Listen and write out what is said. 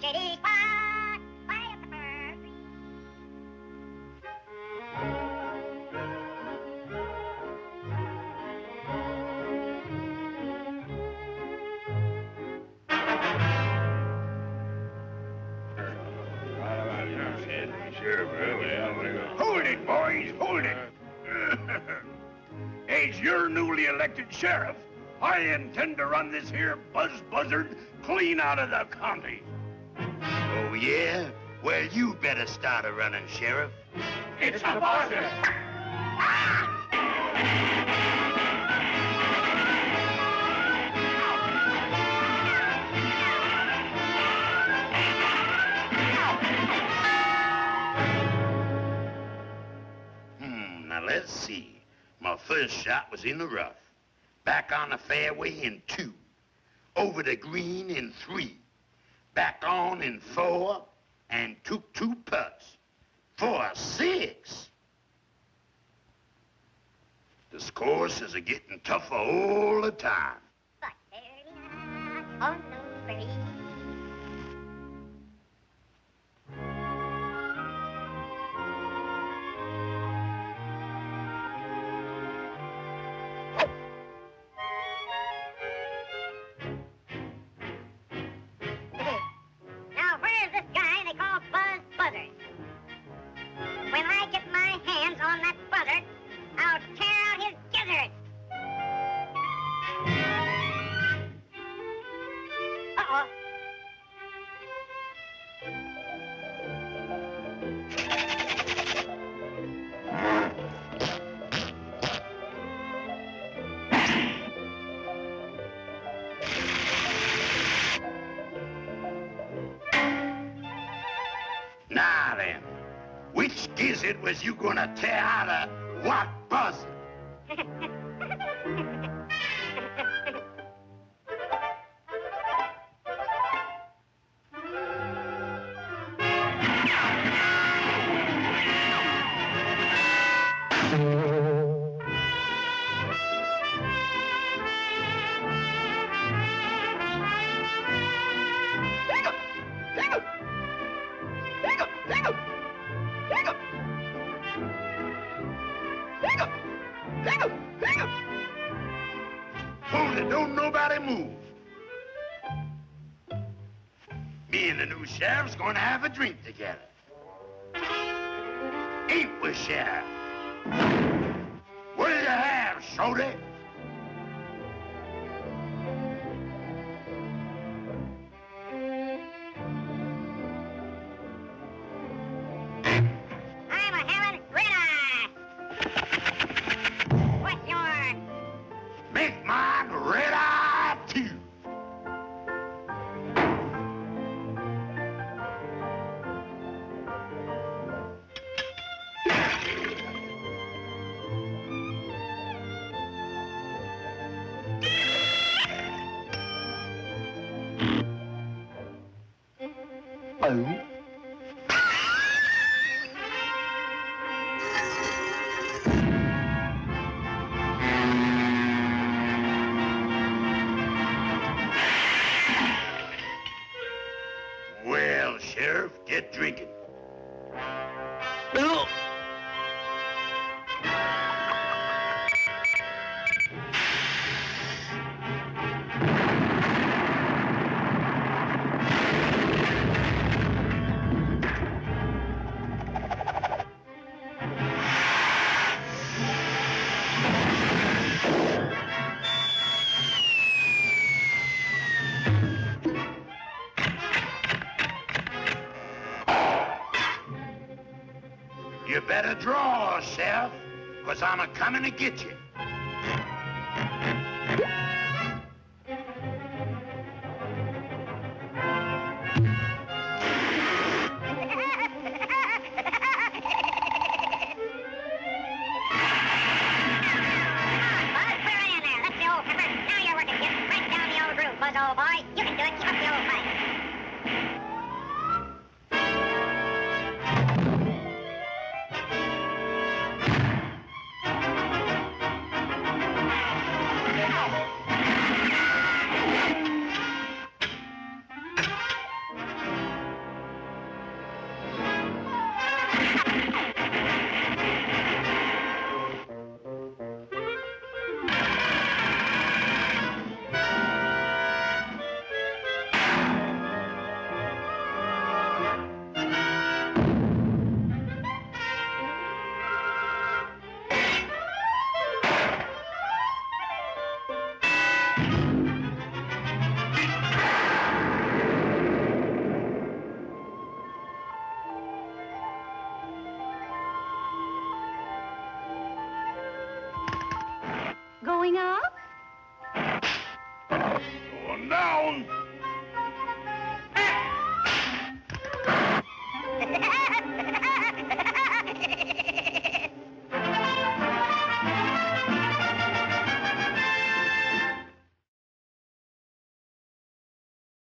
Squawkity quack, quiet the fur tree. Hold it, boys, hold it. As your newly elected sheriff, I intend to run this here buzzard clean out of the county. Oh, yeah? Well, you better start a running, Sheriff. It's a buzzer. Now let's see. My first shot was in the rough. Back on the fairway in 2. Over the green in 3. Back on in 4. And took 2 putts. For a 6. This course is a-getting tougher all the time. But early on the breeze. Now, where's this guy they call Buzz Buzzard? When I get my hands on that buzzard, I'll tear out his gizzard. Uh-oh. Now then, which gizzard was you gonna tear out of what buzzard? Hold it, don't nobody move. Me and the new sheriff's gonna have a drink together. Ain't we, Sheriff? What do you have, Shorty? I'm a-having red eye. What's yours? Make mine red eye, too. Oh. Well, Sheriff, get drinking. No. You better draw, Sheriff, 'cause I'm a-coming to get you. Buzz, old boy. You can do it. Keep up the old fight. growing up?